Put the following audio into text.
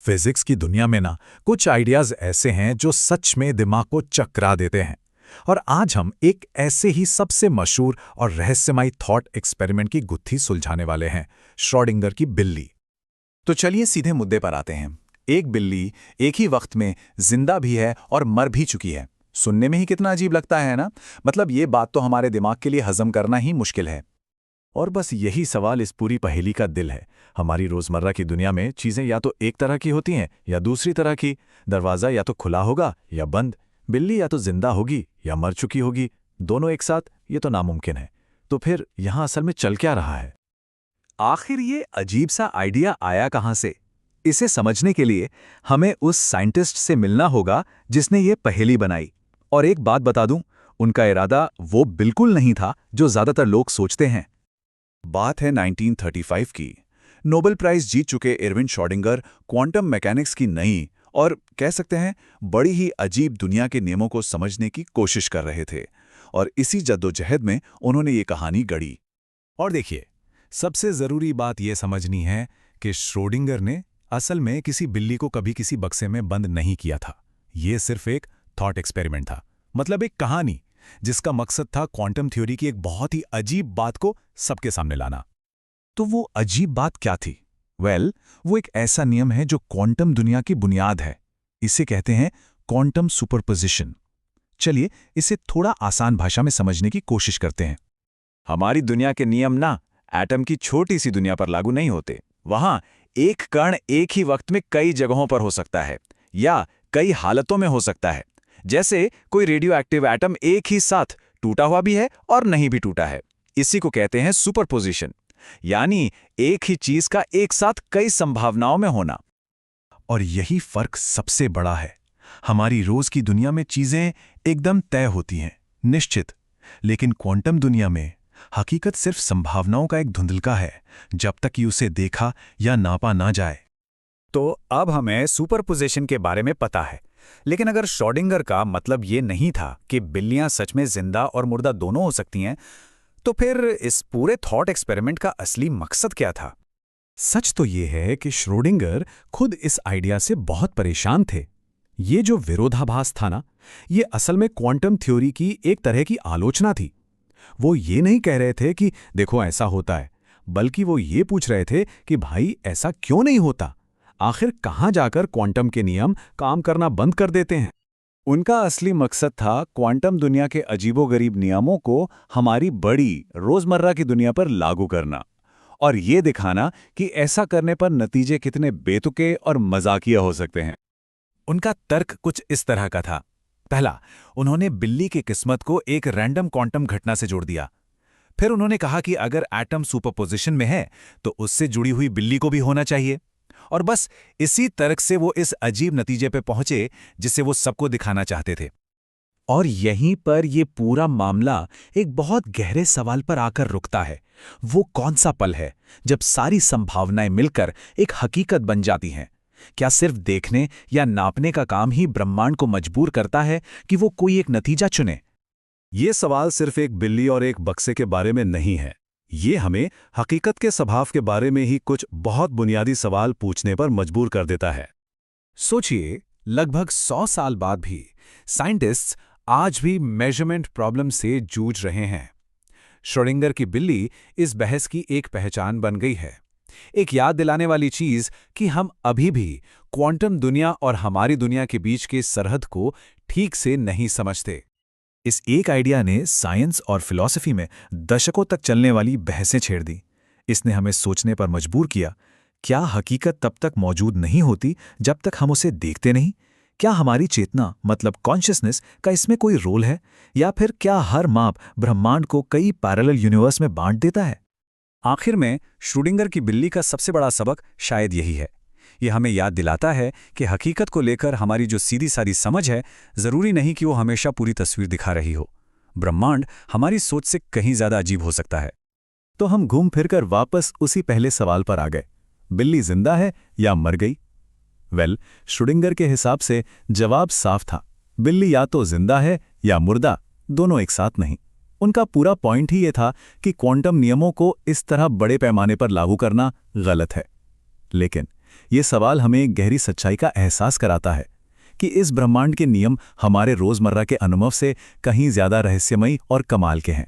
Physics की दुनिया में ना कुछ आइडियाज ऐसे हैं जो सच में दिमाग को चकरा देते हैं। और आज हम एक ऐसे ही सबसे मशहूर और रहस्यमयी थॉट एक्सपेरिमेंट की गुत्थी सुलझाने वाले हैं, श्रोडिंगर की बिल्ली। तो चलिए सीधे मुद्दे पर आते हैं। एक बिल्ली एक ही वक्त में जिंदा भी है और मर भी चुकी है। सुनने में ही कितना अजीब लगता है ना। मतलब ये बात तो हमारे दिमाग के लिए हजम करना ही मुश्किल है। और बस यही सवाल इस पूरी पहेली का दिल है। हमारी रोजमर्रा की दुनिया में चीजें या तो एक तरह की होती हैं या दूसरी तरह की। दरवाजा या तो खुला होगा या बंद। बिल्ली या तो जिंदा होगी या मर चुकी होगी। दोनों एक साथ, ये तो नामुमकिन है। तो फिर यहां असल में चल क्या रहा है? आखिर ये अजीब सा आइडिया आया कहां से? इसे समझने के लिए हमें उस साइंटिस्ट से मिलना होगा जिसने ये पहेली बनाई। और एक बात बता दूं, उनका इरादा वो बिल्कुल नहीं था जो ज्यादातर लोग सोचते हैं। बात है 1935 की। नोबेल प्राइज जीत चुके इरविन श्रोडिंगर क्वांटम मैकेनिक्स की नई और कह सकते हैं बड़ी ही अजीब दुनिया के नियमों को समझने की कोशिश कर रहे थे। और इसी जद्दोजहद में उन्होंने ये कहानी गढ़ी। और देखिए, सबसे जरूरी बात यह समझनी है कि श्रोडिंगर ने असल में किसी बिल्ली को कभी किसी बक्से में बंद नहीं किया था। ये सिर्फ एक थॉट एक्सपेरिमेंट था, मतलब एक कहानी जिसका मकसद था क्वांटम थ्योरी की एक बहुत ही अजीब बात को सबके सामने लाना। तो वो अजीब बात क्या थी? वो एक ऐसा नियम है जो क्वांटम दुनिया की बुनियाद है। इसे कहते हैं क्वांटम सुपरपोजिशन। चलिए इसे थोड़ा आसान भाषा में समझने की कोशिश करते हैं। हमारी दुनिया के नियम ना एटम की छोटी सी दुनिया पर लागू नहीं होते। वहां एक कण एक ही वक्त में कई जगहों पर हो सकता है या कई हालतों में हो सकता है। जैसे कोई रेडियो एक्टिव एटम एक ही साथ टूटा हुआ भी है और नहीं भी टूटा है। इसी को कहते हैं सुपरपोजिशन, यानी एक ही चीज का एक साथ कई संभावनाओं में होना। और यही फर्क सबसे बड़ा है। हमारी रोज की दुनिया में चीजें एकदम तय होती हैं, निश्चित। लेकिन क्वांटम दुनिया में हकीकत सिर्फ संभावनाओं का एक धुंधलका है, जब तक कि उसे देखा या नापा ना जाए। तो अब हमें सुपरपोजिशन के बारे में पता है। लेकिन अगर श्रोडिंगर का मतलब ये नहीं था कि बिल्लियां सच में जिंदा और मुर्दा दोनों हो सकती हैं, तो फिर इस पूरे थॉट एक्सपेरिमेंट का असली मकसद क्या था? सच तो ये है कि श्रोडिंगर खुद इस आइडिया से बहुत परेशान थे। ये जो विरोधाभास था ना, ये असल में क्वांटम थ्योरी की एक तरह की आलोचना थी। वो ये नहीं कह रहे थे कि देखो ऐसा होता है, बल्कि वो ये पूछ रहे थे कि भाई ऐसा क्यों नहीं होता? आखिर कहाँ जाकर क्वांटम के नियम काम करना बंद कर देते हैं? उनका असली मकसद था क्वांटम दुनिया के अजीबोगरीब नियमों को हमारी बड़ी रोजमर्रा की दुनिया पर लागू करना और ये दिखाना कि ऐसा करने पर नतीजे कितने बेतुके और मजाकिया हो सकते हैं। उनका तर्क कुछ इस तरह का था। पहला, उन्होंने बिल्ली की किस्मत को एक रैंडम क्वांटम घटना से जोड़ दिया। फिर उन्होंने कहा कि अगर एटम सुपरपोजिशन में है तो उससे जुड़ी हुई बिल्ली को भी होना चाहिए। और बस इसी तर्क से वो इस अजीब नतीजे पे पहुंचे जिसे वो सबको दिखाना चाहते थे। और यहीं पर ये पूरा मामला एक बहुत गहरे सवाल पर आकर रुकता है। वो कौन सा पल है जब सारी संभावनाएं मिलकर एक हकीकत बन जाती हैं? क्या सिर्फ देखने या नापने का काम ही ब्रह्मांड को मजबूर करता है कि वो कोई एक नतीजा चुने? ये सवाल सिर्फ एक बिल्ली और एक बक्से के बारे में नहीं है। ये हमें हकीकत के स्वभाव के बारे में ही कुछ बहुत बुनियादी सवाल पूछने पर मजबूर कर देता है। सोचिए, लगभग 100 साल बाद भी साइंटिस्ट्स आज भी मेजरमेंट प्रॉब्लम से जूझ रहे हैं। श्रोडिंगर की बिल्ली इस बहस की एक पहचान बन गई है, एक याद दिलाने वाली चीज कि हम अभी भी क्वांटम दुनिया और हमारी दुनिया के बीच के सरहद को ठीक से नहीं समझते। इस एक आइडिया ने साइंस और फिलॉसफी में दशकों तक चलने वाली बहसें छेड़ दी। इसने हमें सोचने पर मजबूर किया, क्या हकीकत तब तक मौजूद नहीं होती जब तक हम उसे देखते नहीं? क्या हमारी चेतना मतलब कॉन्शियसनेस का इसमें कोई रोल है, या फिर क्या हर माप ब्रह्मांड को कई पैरेलल यूनिवर्स में बांट देता है? आखिर में श्रोडिंगर की बिल्ली का सबसे बड़ा सबक शायद यही है। ये हमें याद दिलाता है कि हकीकत को लेकर हमारी जो सीधी सादी समझ है, जरूरी नहीं कि वो हमेशा पूरी तस्वीर दिखा रही हो। ब्रह्मांड हमारी सोच से कहीं ज्यादा अजीब हो सकता है। तो हम घूम फिरकर वापस उसी पहले सवाल पर आ गए, बिल्ली जिंदा है या मर गई? श्रोडिंगर के हिसाब से जवाब साफ था, बिल्ली या तो जिंदा है या मुर्दा, दोनों एक साथ नहीं। उनका पूरा पॉइंट ही ये था कि क्वांटम नियमों को इस तरह बड़े पैमाने पर लागू करना गलत है। लेकिन ये सवाल हमें एक गहरी सच्चाई का एहसास कराता है कि इस ब्रह्मांड के नियम हमारे रोजमर्रा के अनुभव से कहीं ज्यादा रहस्यमयी और कमाल के हैं।